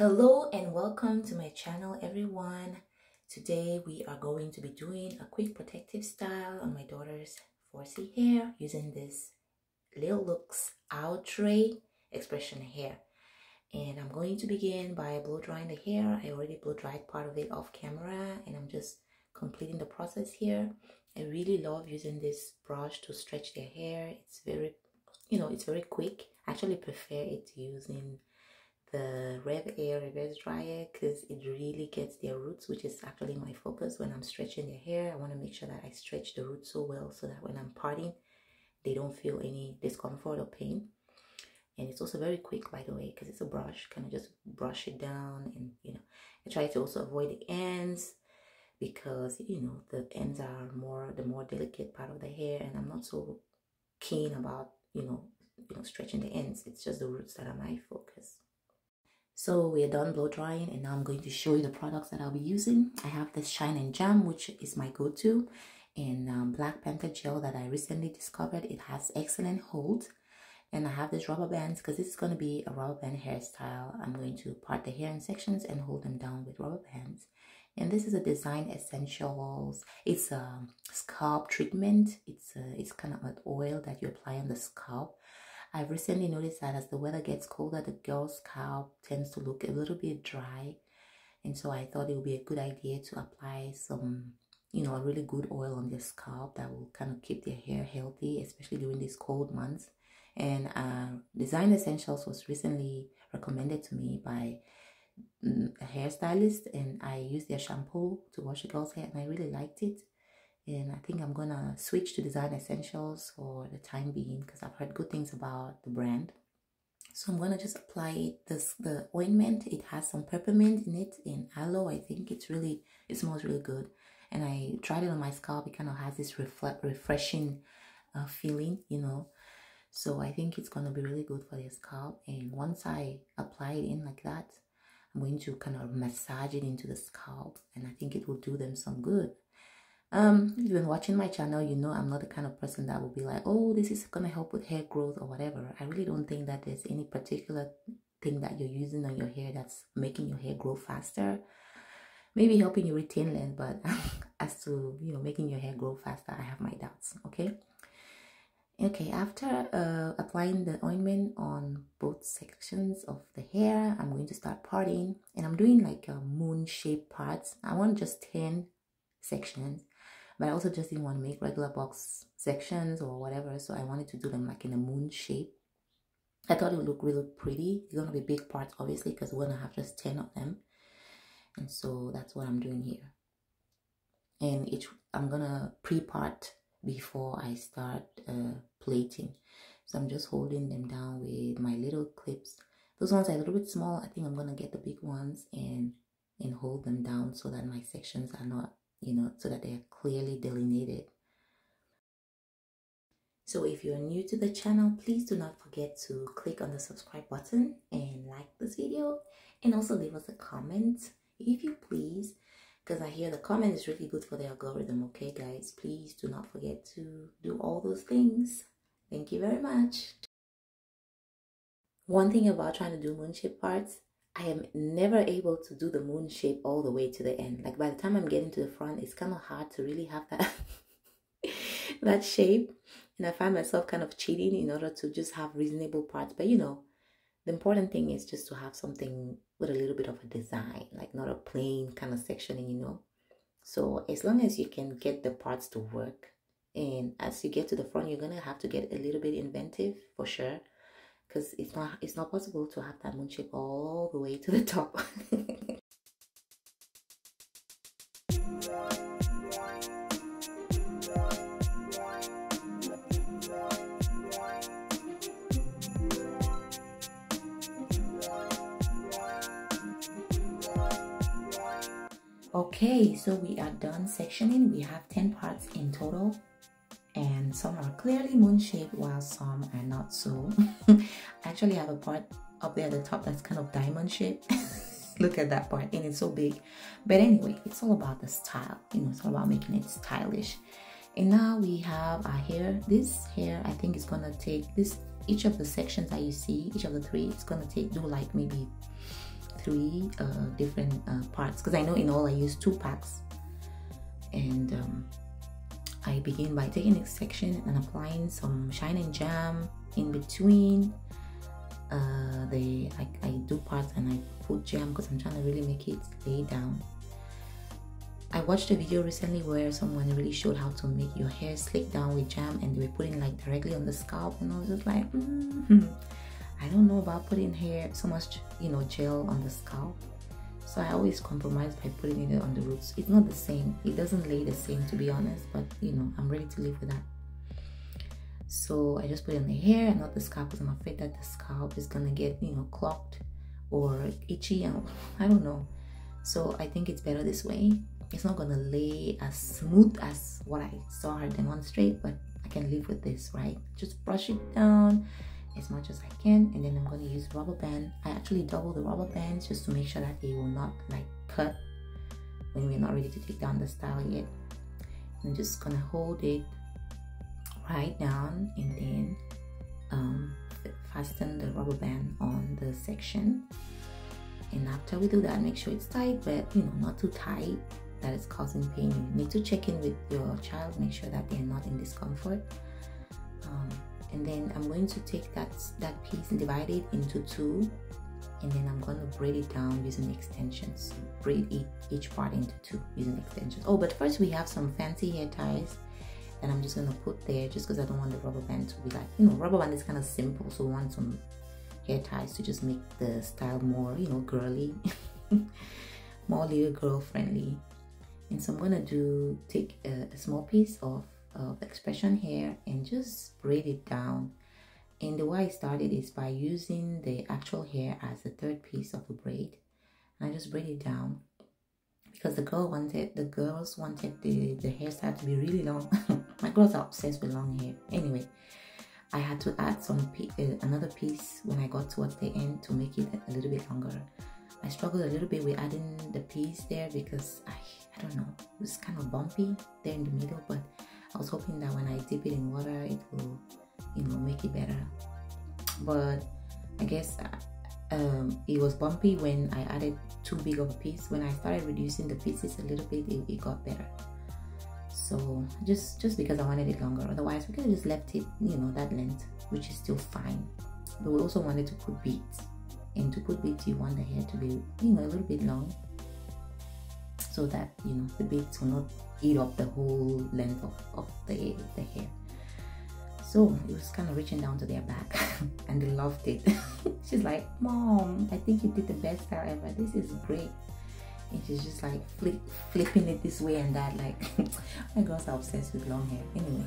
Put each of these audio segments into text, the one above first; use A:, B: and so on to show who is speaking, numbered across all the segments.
A: Hello and welcome to my channel, everyone. Today we are going to be doing a quick protective style on my daughter's 4C hair using this Lil Looks Outre expression hair. And I'm going to begin by blow drying the hair. I already blow dried part of it off camera and I'm just completing the process here. I really love using this brush to stretch their hair. It's very, it's very quick. I actually prefer it using the Rev Air reverse dryer because it really gets their roots, which is actually my focus when I'm stretching their hair. I want to make sure that I stretch the roots so well so that when I'm parting, they don't feel any discomfort or pain. And it's also very quick, by the way, because it's a brush. Kind of just brush it down, and I try to also avoid the ends because the ends are the more delicate part of the hair, and I'm not so keen about stretching the ends. It's just the roots that are my focus. So we are done blow drying, and now I'm going to show you the products that I'll be using. I have this Shine and Jam, which is my go-to, and Black Panther gel that I recently discovered. It has excellent hold. And I have this rubber bands because this is going to be a rubber band hairstyle. I'm going to part the hair in sections and hold them down with rubber bands. And this is a Design Essentials. It's a scalp treatment. It's kind of an oil that you apply on the scalp. I've recently noticed that as the weather gets colder, the girl's scalp tends to look a little bit dry. And so I thought it would be a good idea to apply some, a really good oil on their scalp that will kind of keep their hair healthy, especially during these cold months. And Design Essentials was recently recommended to me by a hairstylist, and I used their shampoo to wash the girl's hair, and I really liked it. And I think I'm gonna switch to Design Essentials for the time being because I've heard good things about the brand. So I'm gonna just apply the ointment. It has some peppermint in it and aloe. I think it smells really good. And I tried it on my scalp. It kind of has this refreshing feeling, So I think it's going to be really good for their scalp. And once I apply it in like that, I'm going to kind of massage it into the scalp. And I think it will do them some good. If you've been watching my channel, I'm not the kind of person that will be like, oh, this is going to help with hair growth or whatever. I really don't think that there's any particular thing that you're using on your hair that's making your hair grow faster. Maybe helping you retain length, but as to, making your hair grow faster, I have my doubts, okay? Okay, after applying the ointment on both sections of the hair, I'm going to start parting, and I'm doing like a moon shape parts. I want just 10 sections, but I also just didn't want to make regular box sections or whatever, so I wanted to do them like in a moon shape. I thought it would look really pretty. It's going to be big parts, obviously, because we're going to have just 10 of them, and so that's what I'm doing here. And I'm going to pre-part before I start plating. So I'm just holding them down with my little clips. Those ones are a little bit small. I think I'm gonna get the big ones and hold them down so that my sections are not, so that they're clearly delineated. So if you're new to the channel, please do not forget to click on the subscribe button and like this video, and also leave us a comment if you please, because I hear the comment is really good for the algorithm. Okay, guys, please do not forget to do all those things. Thank you very much. One thing about trying to do moon shape parts, I am never able to do the moon shape all the way to the end. Like by the time I'm getting to the front, it's kind of hard to really have that that shape, and I find myself kind of cheating in order to just have reasonable parts. But the important thing is just to have something with a little bit of a design, like not a plain kind of sectioning, So as long as you can get the parts to work, and as you get to the front, you're gonna have to get a little bit inventive for sure, because it's not possible to have that moon shape all the way to the top. Okay, so we are done sectioning. We have 10 parts in total, and some are clearly moon shaped while some are not so. I actually have a part up there at the top that's kind of diamond shaped. Look at that part, and it's so big. But anyway, it's all about the style. It's all about making it stylish. And now we have our hair. This hair, I think, is gonna take each of the sections that you see, each of the three, it's gonna do like maybe 3 different parts, because I know in all I use 2 packs. And I begin by taking a section and applying some shine and jam in between. I do parts and I put jam because I'm trying to really make it lay down. I watched a video recently where someone really showed how to make your hair slick down with jam, and they were putting like directly on the scalp, and I was just like, I don't know about putting hair so much, you know, gel on the scalp. So I always compromise by putting it on the roots. It's not the same. It doesn't lay the same, to be honest, but you know, I'm ready to live with that. So I just put it on the hair and not the scalp, because I'm afraid that the scalp is gonna get, you know, clogged or itchy, and I don't know. So I think it's better this way. It's not gonna lay as smooth as what I saw her demonstrate, but I can live with this, right? Just brush it down as much as I can, and then I'm gonna use rubber band. I actually double the rubber bands just to make sure that they will not like cut when we're not ready to take down the style yet. I'm just gonna hold it right down and then fasten the rubber band on the section. And after we do that, make sure it's tight, but you know, not too tight that it's causing pain. You need to check in with your child, make sure that they're not in discomfort. And then I'm going to take that piece and divide it into 2, and then I'm going to braid it down using extensions. Braid each part into 2 using extensions. Oh, but first we have some fancy hair ties that I'm just going to put there, just because I don't want the rubber band to be like, you know, rubber band is kind of simple, so we want some hair ties to just make the style more, you know, girly, more little girl friendly. And so I'm going to take a small piece of expression hair and just braid it down. And the way I started is by using the actual hair as the 3rd piece of the braid, and I just braid it down because the girls wanted the hairstyle to be really long. My girls are obsessed with long hair. Anyway, I had to add another piece when I got towards the end to make it a little bit longer. I struggled a little bit with adding the piece there because I don't know, it was kind of bumpy there in the middle, but I was hoping that when I dip it in water, it will, you know, make it better. But I guess it was bumpy when I added too big of a piece. When I started reducing the pieces a little bit, it got better. So just because I wanted it longer, otherwise we could have just left it, you know, that length, which is still fine. But we also wanted to put beads, and to put beads you want the hair to be, you know, a little bit long, so that, you know, the beads will not eat up the whole length of the hair. So it was kind of reaching down to their back and they loved it. She's like, Mom, I think you did the best style ever. This is great. And she's just like flipping it this way and that. Like, my girls are obsessed with long hair. Anyway.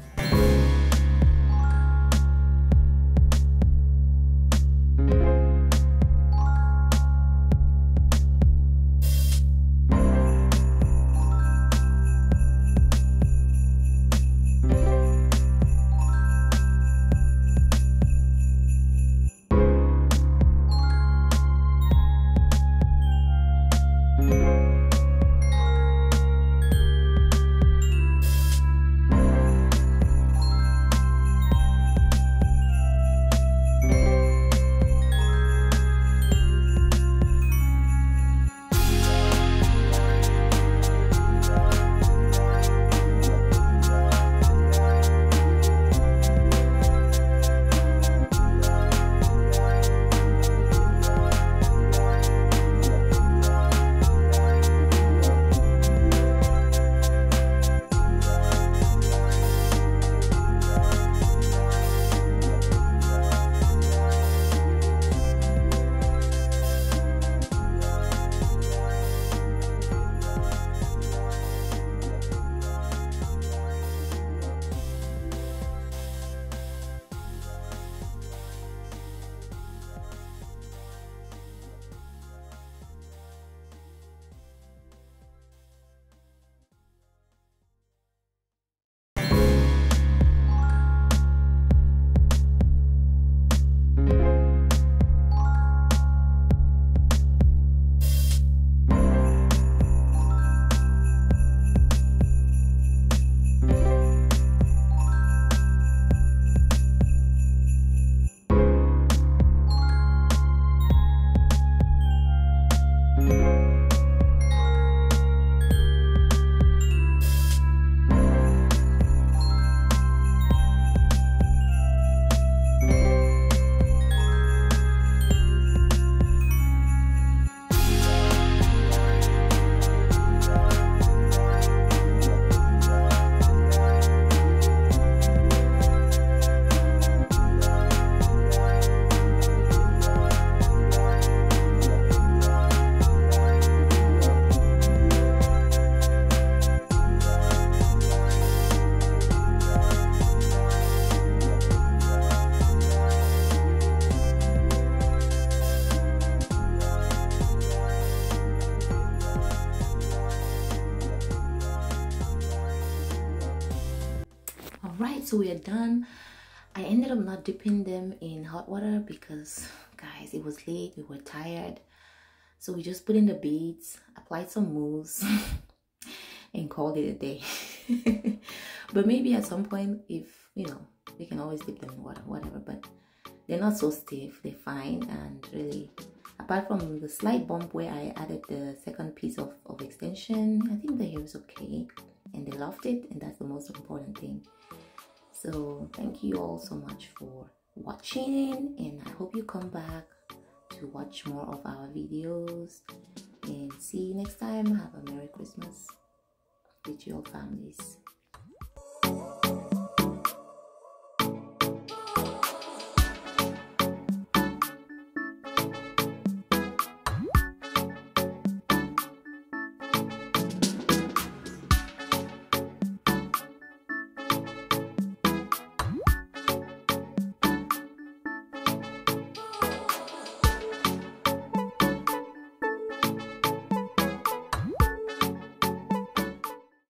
A: So we are done. I ended up not dipping them in hot water because, guys, it was late, we were tired. So we just put in the beads, applied some mousse, and called it a day. But maybe at some point, if you know, we can always dip them in water, whatever. But they're not so stiff, they're fine. And really, apart from the slight bump where I added the second piece of extension, I think the hair is okay, and they loved it, and that's the most important thing. So thank you all so much for watching, and I hope you come back to watch more of our videos, and see you next time. Have a Merry Christmas with your families.